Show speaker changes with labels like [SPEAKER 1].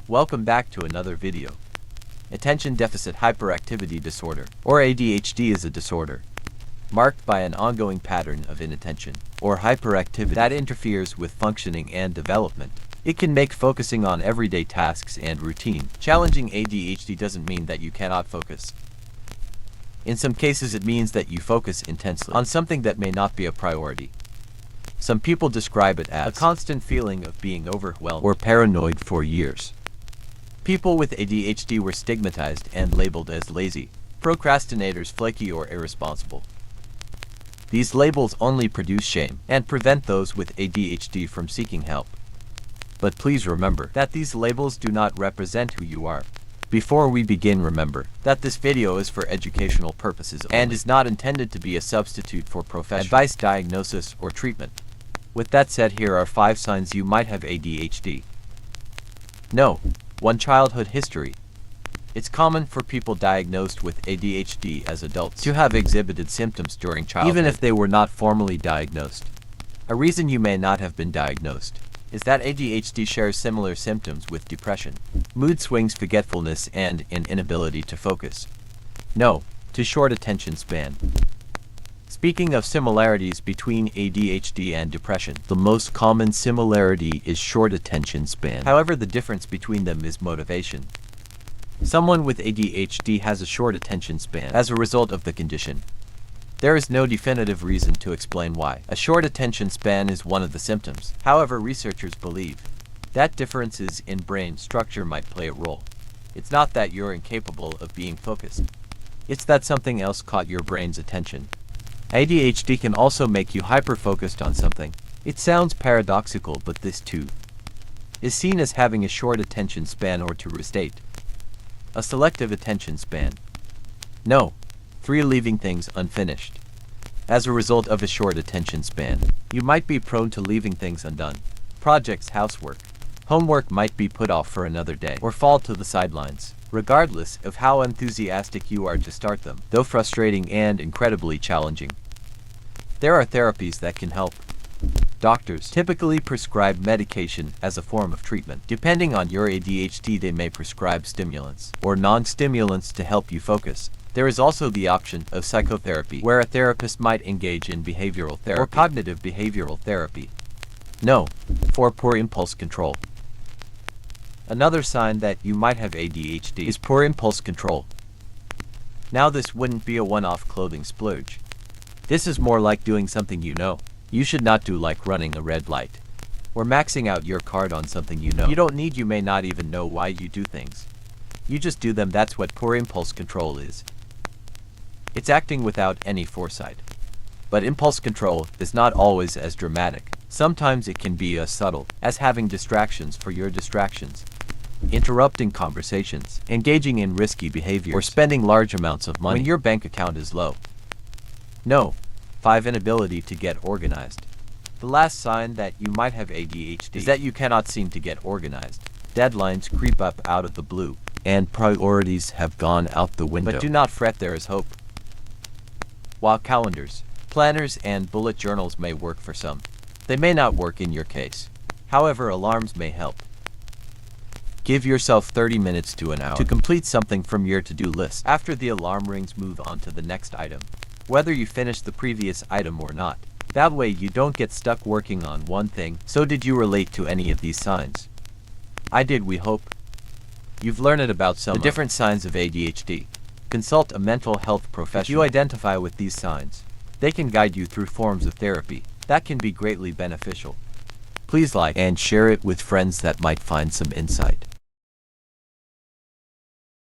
[SPEAKER 1] Welcome back to another video. Attention Deficit Hyperactivity Disorder, or ADHD, is a disorder marked by an ongoing pattern of inattention or hyperactivity that interferes with functioning and development. It can make focusing on everyday tasks and routine challenging. ADHD doesn't mean that you cannot focus. In some cases, it means that you focus intensely on something that may not be a priority. Some people describe it as a constant feeling of being overwhelmed or paranoid for years. People with ADHD were stigmatized and labeled as lazy, procrastinators, flaky, or irresponsible. These labels only produce shame and prevent those with ADHD from seeking help. But please remember that these labels do not represent who you are. Before we begin, remember that this video is for educational purposes only and is not intended to be a substitute for professional advice, diagnosis, or treatment. With that said, here are 5 signs you might have ADHD. No. 1. Childhood history. It's common for people diagnosed with ADHD as adults to have exhibited symptoms during childhood, even if they were not formally diagnosed. A reason you may not have been diagnosed is that ADHD shares similar symptoms with depression, mood swings, forgetfulness, and an inability to focus. No. 2. Short attention span. Speaking of similarities between ADHD and depression, the most common similarity is short attention span. However, the difference between them is motivation. Someone with ADHD has a short attention span as a result of the condition. There is no definitive reason to explain why a short attention span is one of the symptoms. However, researchers believe that differences in brain structure might play a role. It's not that you're incapable of being focused. It's that something else caught your brain's attention. ADHD can also make you hyper-focused on something. It sounds paradoxical, but this too is seen as having a short attention span, or to restate, a selective attention span. No. 3. Leaving things unfinished. As a result of a short attention span, you might be prone to leaving things undone. Projects, housework, homework might be put off for another day or fall to the sidelines, regardless of how enthusiastic you are to start them, though frustrating and incredibly challenging. There are therapies that can help. Doctors typically prescribe medication as a form of treatment. Depending on your ADHD, they may prescribe stimulants or non-stimulants to help you focus. There is also the option of psychotherapy, where a therapist might engage in behavioral therapy or cognitive behavioral therapy. No. 4. Poor impulse control. Another sign that you might have ADHD is poor impulse control. Now, this wouldn't be a one-off clothing splurge. This is more like doing something you should not do, like running a red light or maxing out your card on something you don't need. You may not even know why you do things. You just do them. That's what poor impulse control is. It's acting without any foresight. But impulse control is not always as dramatic. Sometimes it can be as subtle as having distractions for your distractions, interrupting conversations, engaging in risky behavior, or spending large amounts of money when your bank account is low. No. 5. Inability to get organized. The last sign that you might have ADHD is that you cannot seem to get organized. Deadlines creep up out of the blue, and priorities have gone out the window. But do not fret, there is hope. While calendars, planners, and bullet journals may work for some, they may not work in your case. However, alarms may help. Give yourself 30 minutes to an hour to complete something from your to-do list. After the alarm rings, move on to the next item, whether you finish the previous item or not. That way you don't get stuck working on one thing. So, did you relate to any of these signs? I did. We hope you've learned about some of the different signs of ADHD. Consult a mental health professional if you identify with these signs. They can guide you through forms of therapy that can be greatly beneficial. Please like and share it with friends that might find some insight.